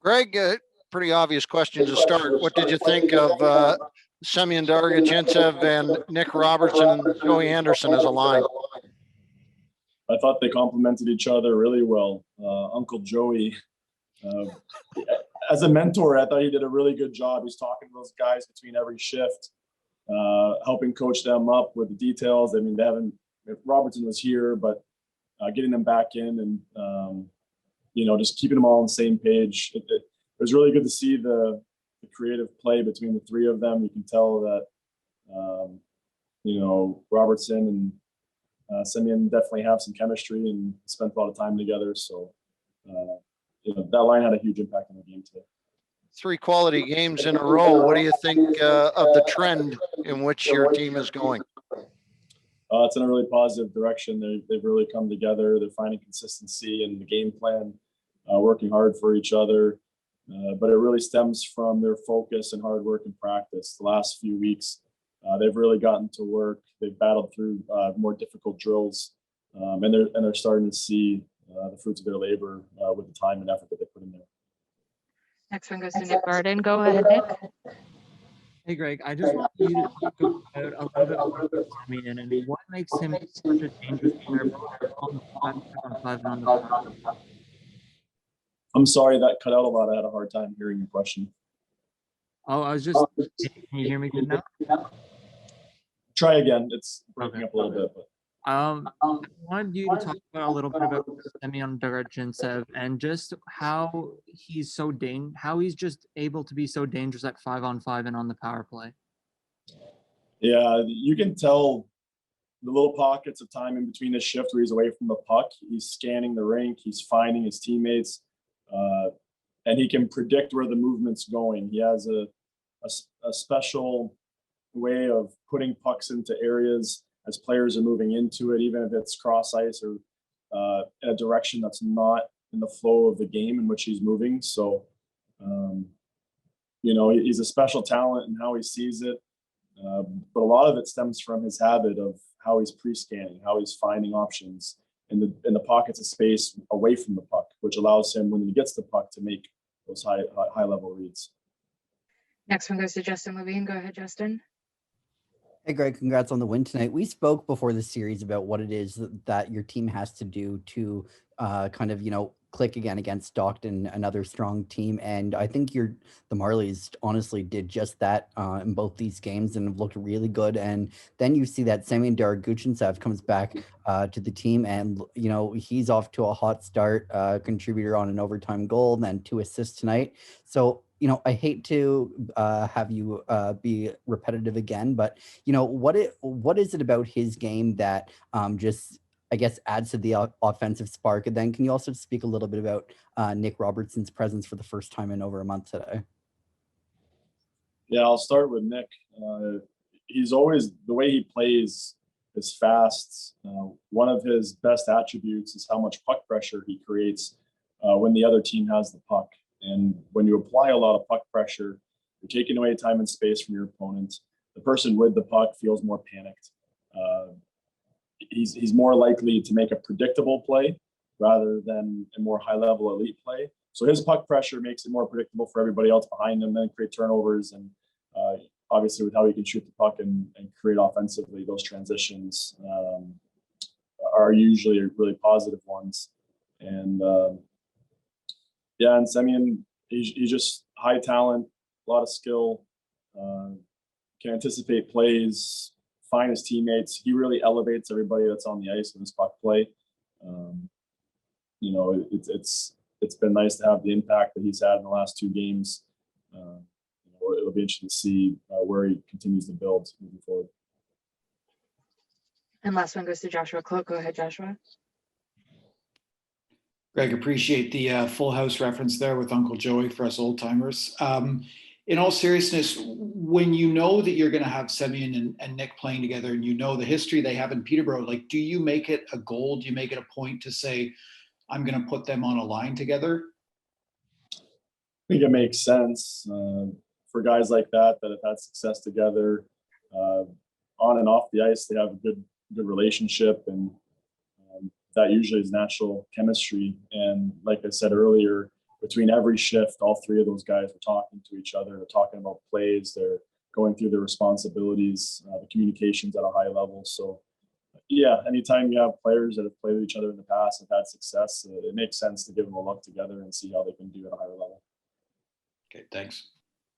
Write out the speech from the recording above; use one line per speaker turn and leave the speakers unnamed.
Greg, pretty obvious question to start. What did you think of Semyon Dargachintsev and Nick Robertson and Joey Anderson as a line?
I thought they complemented each other really well. Uncle Joey, as a mentor, I thought he did a really good job. He's talking to those guys between every shift, helping coach them up with the details. I mean, if Robertson was here, but getting them back in and, just keeping them all on the same page. It was really good to see the creative play between the three of them. You can tell that, Robertson and Semyon definitely have some chemistry and spent a lot of time together. So, that line had a huge impact on the game today.
3 quality games in a row. What do you think of the trend in which your team is going?
It's in a really positive direction. They've really come together. They're finding consistency in the game plan, working hard for each other. But it really stems from their focus and hard work and practice. The last few weeks, they've really gotten to work. They've battled through more difficult drills, and they're starting to see the fruits of their labor with the time and effort that they put in there.
Next one goes to Nick Garden. Go ahead, Nick.
Hey, Greg, I just want you to talk about a little bit more about Semyon and what makes him such a dangerous player on the 5-on-5 and on the power.
I'm sorry, that cut out a lot. I had a hard time hearing your question.
Oh, can you hear me good now?
Try again. It's breaking up a little bit. But.
I wanted you to talk about a little bit about Semyon Dargachintsev and just how he's just able to be so dangerous at 5-on-5 and on the power play.
Yeah, you can tell the little pockets of time in between his shift where he's away from the puck. He's scanning the rink. He's finding his teammates, and he can predict where the movement's going. He has a special way of putting pucks into areas as players are moving into it, even if it's cross ice or in a direction that's not in the flow of the game in which he's moving. So, he's a special talent in how he sees it. But a lot of it stems from his habit of how he's pre-scanning, how he's finding options in the pockets of space away from the puck, which allows him, when he gets the puck, to make those high level reads.
Next one goes to Justin Levine. Go ahead, Justin.
Hey, Greg, congrats on the win tonight. We spoke before the series about what it is that your team has to do to click again against Stockton, another strong team. And I think the Marlies honestly did just that in both these games and have looked really good. And then you see that Semyon Dargachintsev comes back to the team and, he's off to a hot start, contributor on an overtime goal, then 2 assists tonight. So, I hate to have you be repetitive again, but, what is it about his game that just, I guess, adds to the offensive spark? And then can you also speak a little bit about Nick Robertson's presence for the first time in over a month today?
Yeah, I'll start with Nick. He's always, the way he plays is fast. One of his best attributes is how much puck pressure he creates when the other team has the puck. And when you apply a lot of puck pressure, you're taking away time and space from your opponent. The person with the puck feels more panicked. He's more likely to make a predictable play rather than a more high-level elite play. So his puck pressure makes it more predictable for everybody else behind him, then create turnovers. And obviously with how he can shoot the puck and create offensively, those transitions are usually really positive ones. And and Semyon, he's just high talent, a lot of skill, can anticipate plays, find his teammates. He really elevates everybody that's on the ice in his puck play. It's been nice to have the impact that he's had in the last 2 games. It'll be interesting to see where he continues to build moving forward.
And last one goes to Joshua Cloak. Go ahead, Joshua.
Greg, appreciate the Full House reference there with Uncle Joey for us old timers. In all seriousness, when you know that you're going to have Semyon and Nick playing together and you know the history they have in Peterborough, do you make it a goal? Do you make it a point to say, I'm going to put them on a line together?
I think it makes sense for guys like that have had success together on and off the ice. They have a good relationship, and that usually is natural chemistry. And like I said earlier, with between every shift, all three of those guys were talking to each other, they're talking about plays, they're going through their responsibilities, the communications at a high level. So yeah, anytime you have players that have played with each other in the past and had success, it makes sense to give them a look together and see how they can do at a higher level.
Okay, thanks.